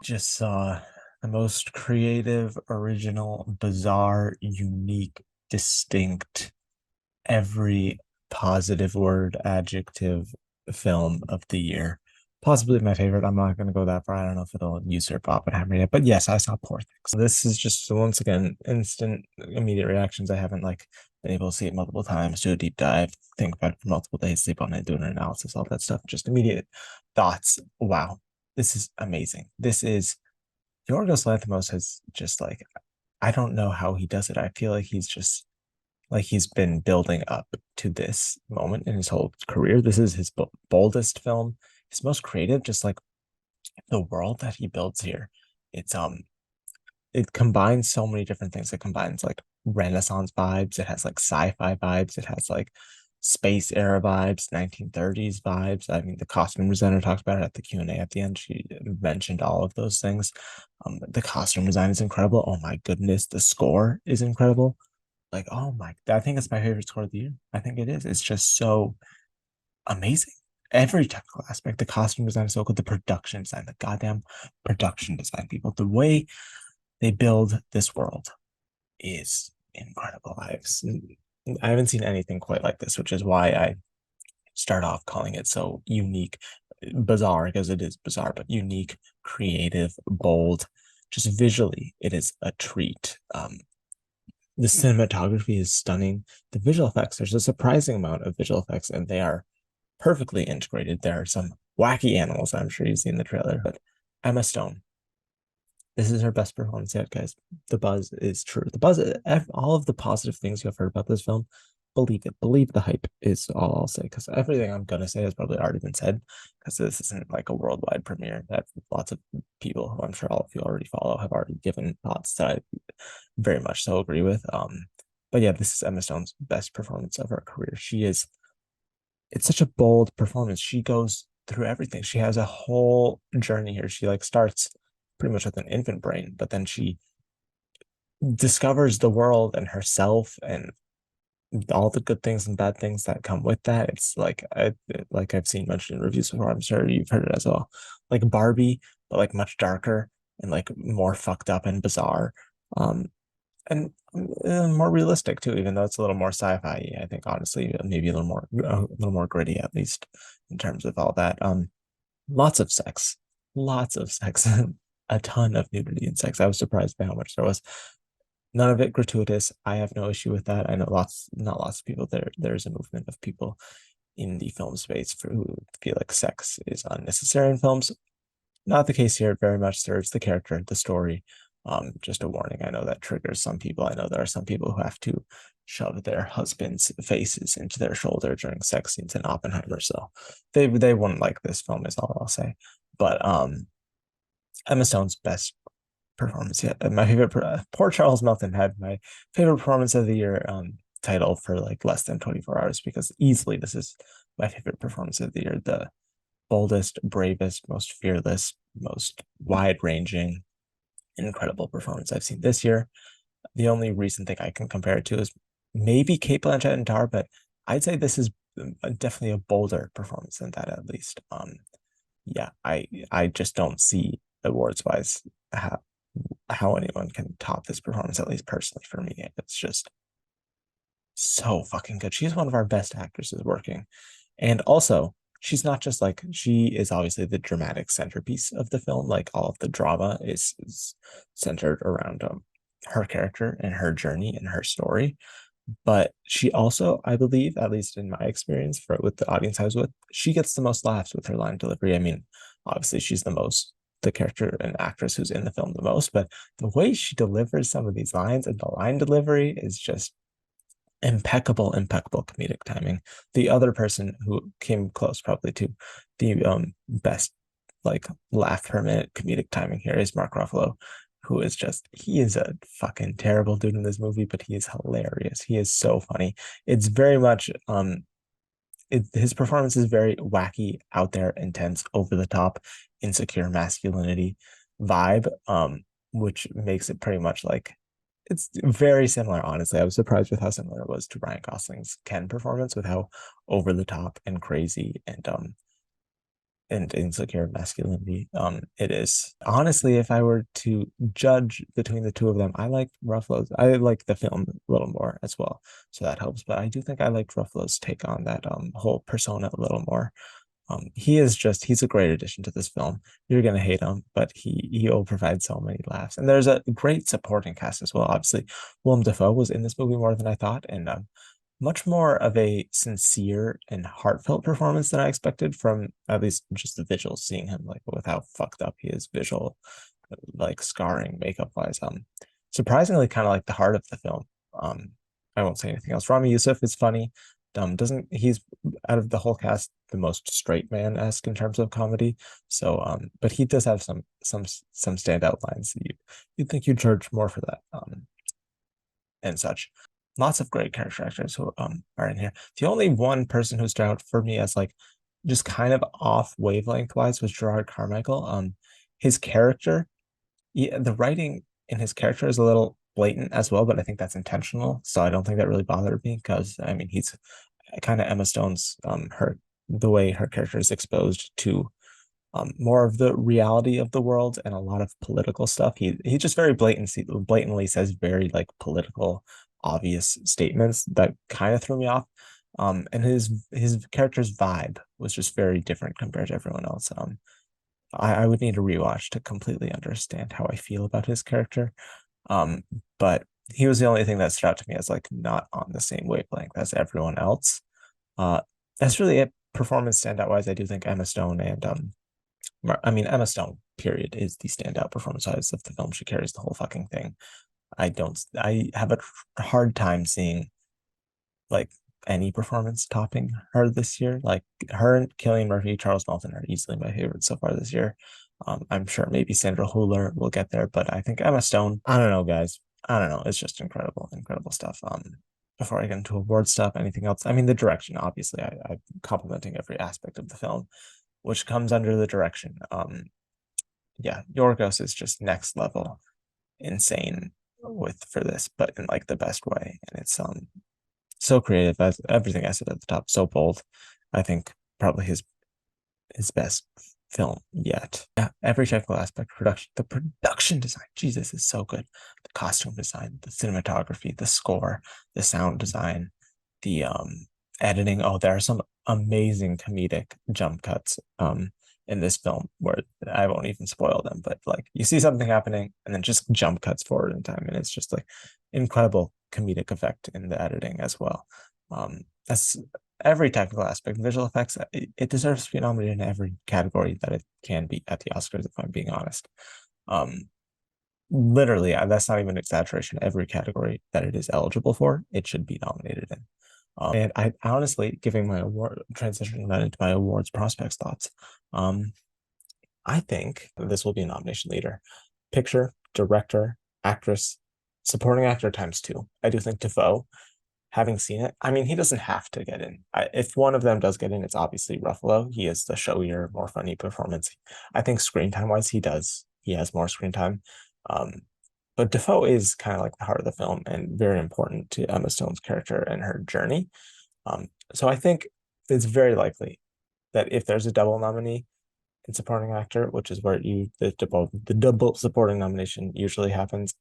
just saw the most creative, original, bizarre, unique, distinct, every positive word, adjective film of the year. Possibly my favorite. I'm not going to go that far. I don't know if it'll usurp Oppenheimer yet, but yes, I saw Poor Things. This is just once again instant, immediate reactions. I haven't been able to see it multiple times, do a deep dive, think about it for multiple days, sleep on it, do an analysis, all that stuff. Just immediate thoughts. Wow, this is amazing. This is Yorgos Lanthimos has just I don't know how he does it. I feel like he's just he's been building up to this moment in his whole career. This is his boldest film, his most creative. Just like the world that he builds here, it's it combines so many different things. It combines like Renaissance vibes. It has like sci-fi vibes. It has like space era vibes, 1930s vibes. I mean, the costume designer talked about it at the Q&A at the end. She mentioned all of those things. The costume design is incredible. Oh my goodness, the score is incredible. Like, oh my, I think it's my favorite score of the year. I think it is. It's just so amazing. Every technical aspect, the costume design is so good. The production design, the goddamn production design, people, the way they build this world is incredible. I haven't seen anything quite like this, which is why I start off calling it so unique, bizarre, because it is bizarre, but unique, creative, bold. Just visually, it is a treat. The cinematography is stunning. The visual effects, there's a surprising amount of visual effects, and they are perfectly integrated. There are some wacky animals I'm sure you've seen in the trailer, but Emma Stone, this is her best performance yet, guys. The buzz is true. The buzz, all of the positive things you have heard about this film, believe it. Believe the hype is all I'll say. Because everything I'm gonna say has probably already been said. Because this isn't like a worldwide premiere. That lots of people who I'm sure all of you already follow have already given thoughts that I very much so agree with. But yeah, this is Emma Stone's best performance of her career. She is. It's such a bold performance. She goes through everything. She has a whole journey here. She starts pretty much with an infant brain, but then she discovers the world and herself and all the good things and bad things that come with that. It's like I've seen mentioned in reviews before. I'm sure you've heard it as well. Like Barbie, but like much darker and like more fucked up and bizarre. Um, and more realistic too, even though it's a little more sci-fi. I think honestly, maybe a little more gritty at least in terms of all that. Lots of sex, a ton of nudity and sex. I was surprised by how much there was. None of it gratuitous. I have no issue with that. I know not lots of people There's a movement of people in the film space who feel like sex is unnecessary in films. Not the case here. It very much serves the character, the story. Just a warning. I know that triggers some people. I know there are some people who have to shove their husbands' faces into their shoulder during sex scenes in Oppenheimer. So they wouldn't like this film, is all I'll say. But Emma Stone's best performance yet. My favorite, poor Charles Melton had my favorite performance of the year title for like less than 24 hours because easily this is my favorite performance of the year. The boldest, bravest, most fearless, most wide ranging, incredible performance I've seen this year. The only recent thing I can compare it to is maybe Kate Blanchett and Tar, but I'd say this is definitely a bolder performance than that at least. Yeah, I just don't see awards wise how anyone can top this performance, at least personally for me. It's just so fucking good. She's one of our best actresses working. And also, she's not just she is obviously the dramatic centerpiece of the film. Like all of the drama is centered around her character and her journey and her story. But she also, I believe, at least in my experience with the audience I was with, she gets the most laughs with her line delivery. I mean, obviously she's the character and actress who's in the film the most, but the way she delivers some of these lines and the line delivery is just impeccable comedic timing. The other person who came close probably to the best laugh per minute comedic timing here is Mark Ruffalo, who is he is a fucking terrible dude in this movie, but he is hilarious. He is so funny. It's very much his performance is very wacky, out there, intense, over the top, insecure masculinity vibe, which makes it pretty much it's very similar, honestly. I was surprised with how similar it was to Ryan Gosling's Ken performance, with how over the top and crazy and and insecure masculinity. It is honestly, if I were to judge between the two of them, I like Ruffalo's. I like the film a little more as well, so that helps. But I do think I liked Ruffalo's take on that whole persona a little more. He's a great addition to this film. You're gonna hate him, but he will provide so many laughs. And there's a great supporting cast as well. Obviously, Willem Dafoe was in this movie more than I thought, and much more of a sincere and heartfelt performance than I expected from at least just the visuals, seeing him like with how fucked up he is, visual, like scarring makeup wise. Surprisingly kind of like the heart of the film. Um, I won't say anything else. Rami Youssef is funny. Doesn't he's out of the whole cast the most straight man-esque in terms of comedy. So but he does have some standout lines. You'd think you'd charge more for that. And such. Lots of great character actors who are in here. The only one person who stood out for me as like just kind of off wavelength wise was Gerard Carmichael. His character, yeah, the writing in his character is a little blatant as well, but I think that's intentional. So I don't think that really bothered me because I mean he's kind of Emma Stone's her the way her character is exposed to more of the reality of the world and a lot of political stuff. He just very blatantly says very like political, obvious statements that kind of threw me off. And his character's vibe was just very different compared to everyone else. I would need a rewatch to completely understand how I feel about his character. Um, but he was the only thing that stood out to me as like not on the same wavelength as everyone else. Uh, that's really it. Performance standout wise, I do think Emma Stone and I mean, Emma Stone, period, is the standout performance wise of the film. She carries the whole fucking thing. I have a hard time seeing like any performance topping her this year. Like her and Cillian Murphy, Charles Melton are easily my favorites so far this year. I'm sure maybe Sandra Hüller will get there, but I think Emma Stone, I don't know, guys. I don't know. It's just incredible, incredible stuff. Before I get into award stuff, anything else? I mean, the direction, obviously, I'm complimenting every aspect of the film, which comes under the direction. Yeah, Yorgos is just next level insane with for this, but in like the best way. And it's so creative as everything I said at the top, so bold. I think probably his best film yet. Yeah, every technical aspect, production, the production design, Jesus is so good. The costume design, the cinematography, the score, the sound design, the editing. Oh, there are some amazing comedic jump cuts in this film where I won't even spoil them, but like you see something happening and then just jump cuts forward in time, and it's just like incredible comedic effect in the editing as well. That's every technical aspect. Visual effects, it deserves to be nominated in every category that it can be at the Oscars, if I'm being honest. Um, Literally, that's not even an exaggeration. Every category that it is eligible for, it should be nominated in. And I honestly, giving my award, transitioning that into my awards prospects thoughts, I think this will be a nomination leader. Picture, director, actress, supporting actor times two. I do think Defoe, having seen it, I mean, he doesn't have to get in. If one of them does get in, it's obviously Ruffalo. He is the showier, more funny performance. I think screen time wise, he does. He has more screen time. Um, but Defoe is kind of like the heart of the film and very important to Emma Stone's character and her journey. So I think it's very likely that if there's a double nominee in supporting actor, which is where the double supporting nomination usually happens,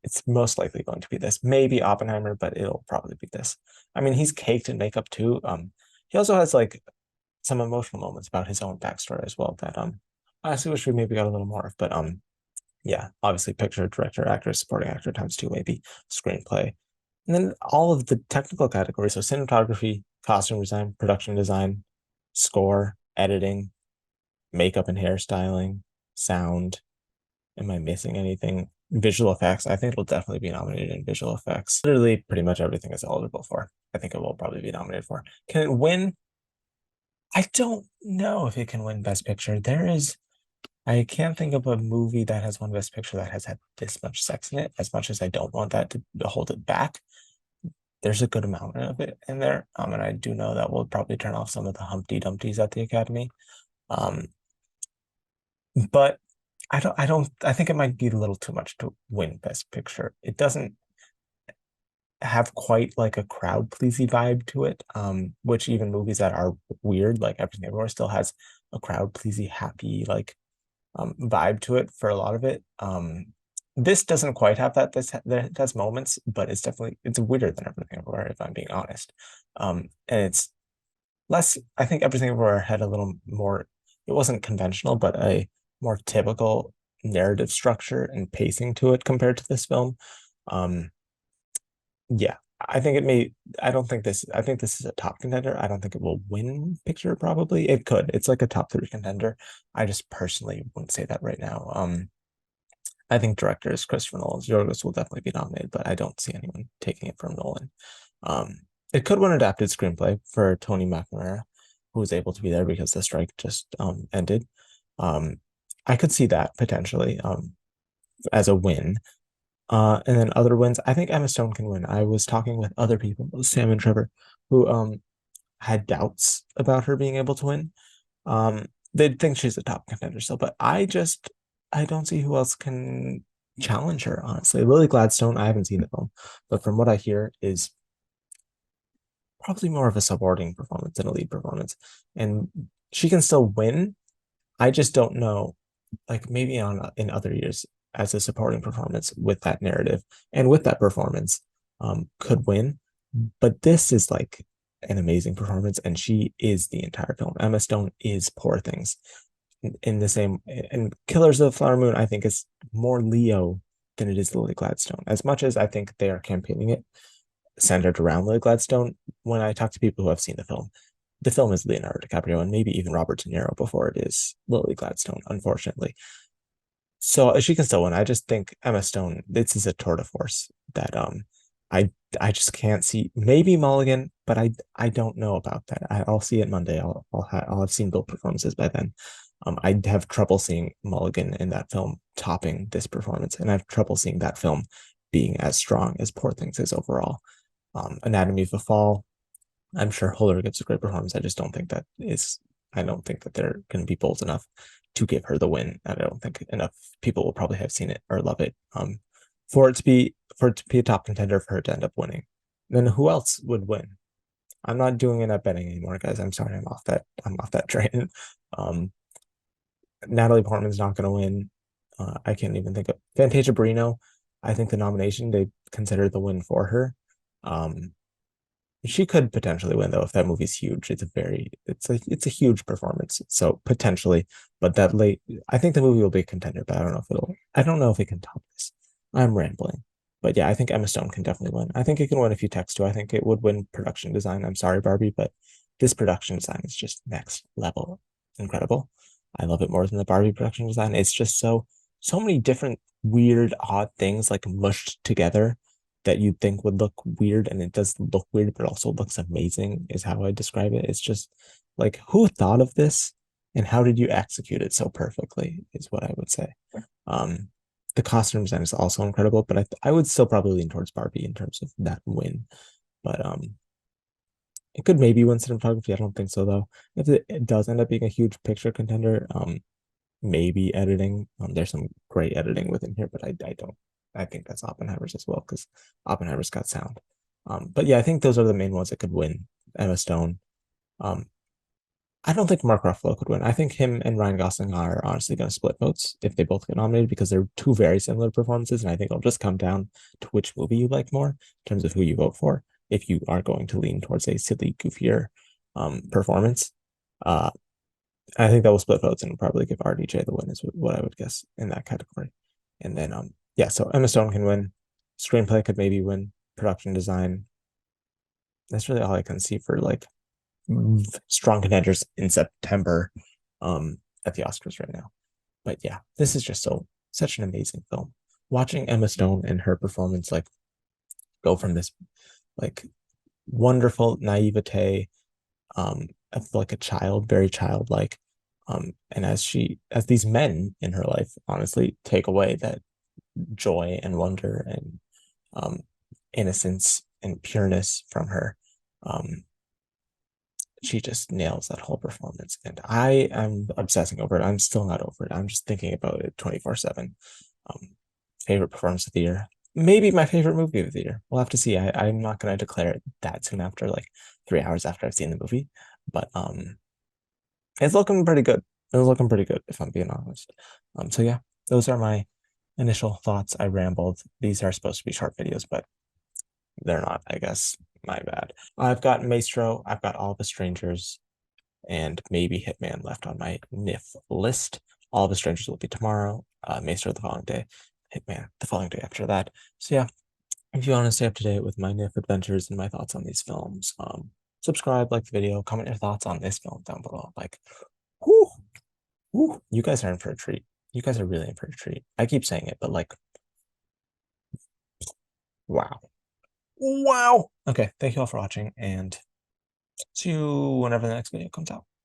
it's most likely going to be this. Maybe Oppenheimer, but it'll probably be this. I mean, he's caked in makeup too. He also has like some emotional moments about his own backstory as well that I honestly wish we maybe got a little more of. But yeah, obviously picture, director, actor, supporting actor times two, maybe screenplay. And then all of the technical categories, so cinematography, costume design, production design, score, editing, makeup and hairstyling, sound. Am I missing anything? Visual effects. I think it'll definitely be nominated in visual effects. Literally, pretty much everything is eligible for. I think it will probably be nominated for. Can it win? I don't know if it can win Best Picture. I can't think of a movie that has won Best Picture that has had this much sex in it, as much as I don't want that to hold it back. There's a good amount of it in there. And I do know that will probably turn off some of the Humpty Dumptys at the Academy. Um, but I think it might be a little too much to win Best Picture. It doesn't have quite like a crowd pleasy vibe to it. Which even movies that are weird, like Everything Everywhere, still has a crowd pleasy, happy like vibe to it for a lot of it. This doesn't quite have that. It has moments, but it's weirder than Everything Everywhere, if I'm being honest. And it's less. I think Everything Everywhere had a little more. It wasn't conventional, but a more typical narrative structure and pacing to it compared to this film. Um, yeah, I think it may. I don't think this. I think this is a top contender. I don't think it will win picture. Probably it could. It's like a top three contender. I just personally wouldn't say that right now. I think director is Christopher Nolan. Yorgos will definitely be nominated, but I don't see anyone taking it from Nolan. Um, it could win adapted screenplay for Tony McNamara, who was able to be there because the strike just ended. Um, I could see that potentially as a win. And then other wins, I think Emma Stone can win. I was talking with other people, Sam and Trevor, who had doubts about her being able to win. They'd think she's a top contender still, but I don't see who else can challenge her, honestly. Lily Gladstone, I haven't seen the film, but from what I hear is probably more of a supporting performance than a lead performance. And she can still win. I just don't know, like maybe on in other years as a supporting performance with that narrative and with that performance could win. But this is like an amazing performance, and she is the entire film. Emma Stone is Poor Things in the same, and Killers of the Flower Moon, I think, is more Leo than it is Lily Gladstone. As much as I think they are campaigning it centered around Lily Gladstone, when I talk to people who have seen the film is Leonardo DiCaprio and maybe even Robert De Niro before it is Lily Gladstone, unfortunately. So she can still win. I just think Emma Stone, this is a tour de force that I I just can't see. Maybe Mulligan, but I don't know about that. I'll see it Monday. I'll have seen both performances by then. I'd have trouble seeing Mulligan in that film topping this performance, and I have trouble seeing that film being as strong as Poor Things is overall. Anatomy of a Fall, I'm sure Holder gives a great performance. I don't think that they're going to be bold enough to give her the win. And I don't think enough people will probably have seen it or love it. For it to be a top contender for her to end up winning. Then who else would win? I'm not doing enough betting anymore, guys. I'm sorry, I'm off that train. Um, Natalie Portman's not going to win. I can't even think of Fantasia Barrino. I think the nomination they consider the win for her. Um, she could potentially win though if that movie's huge. It's a huge performance. So potentially, but that late I think the movie will be a contender, but I don't know if it can top this. I'm rambling. But yeah, I think Emma Stone can definitely win. I think it can win a few texts too. I think it would win production design. I'm sorry, Barbie, but this production design is just next level incredible. I love it more than the Barbie production design. It's just so many different weird, odd things like mushed together that you'd think would look weird, and it does look weird, but also looks amazing, is how I describe it. It's just like, who thought of this and how did you execute it so perfectly, is what I would say. Um, the costume design is also incredible, but I would still probably lean towards Barbie in terms of that win. But it could maybe win cinematography. I don't think so though. If it does end up being a huge picture contender, maybe editing. There's some great editing within here, but I don't. I think that's Oppenheimer's as well because Oppenheimer's got sound. But yeah, I think those are the main ones that could win. Emma Stone. Um, I don't think Mark Ruffalo could win. I think him and Ryan Gosling are honestly going to split votes if they both get nominated because they're two very similar performances, and I think it'll just come down to which movie you like more in terms of who you vote for. If you are going to lean towards a silly, goofier performance, uh, I think that will split votes and probably give RDJ the win is what I would guess in that category. And then yeah, so Emma Stone can win. Screenplay could maybe win. Production design. That's really all I can see for like strong contenders in September at the Oscars right now. But yeah, this is just such an amazing film. Watching Emma Stone and her performance like go from this like wonderful naivete of like a child, very childlike. And as these men in her life, honestly, take away that joy and wonder and um, innocence and pureness from her, um, she just nails that whole performance. And I am obsessing over it. I'm still not over it. I'm just thinking about it 24/7. Um, Favorite performance of the year. maybe my favorite movie of the year. We'll have to see. I'm not gonna declare it that soon after, like 3 hours after I've seen the movie. But it's looking pretty good. It's looking pretty good, if I'm being honest. So yeah, those are my initial thoughts. I rambled. These are supposed to be short videos, but they're not, I guess. My bad. I've got Maestro, I've got All the Strangers, and maybe Hitman left on my NIF list. All the Strangers will be tomorrow, Maestro the following day, Hitman the following day after that. So yeah, if you want to stay up to date with my NIF adventures and my thoughts on these films, subscribe, like the video, comment your thoughts on this film down below. Like, whoo, whoo, you guys are in for a treat. You guys are really in for a treat. I keep saying it, but like, wow. Wow. Okay, thank you all for watching, and see you whenever the next video comes out.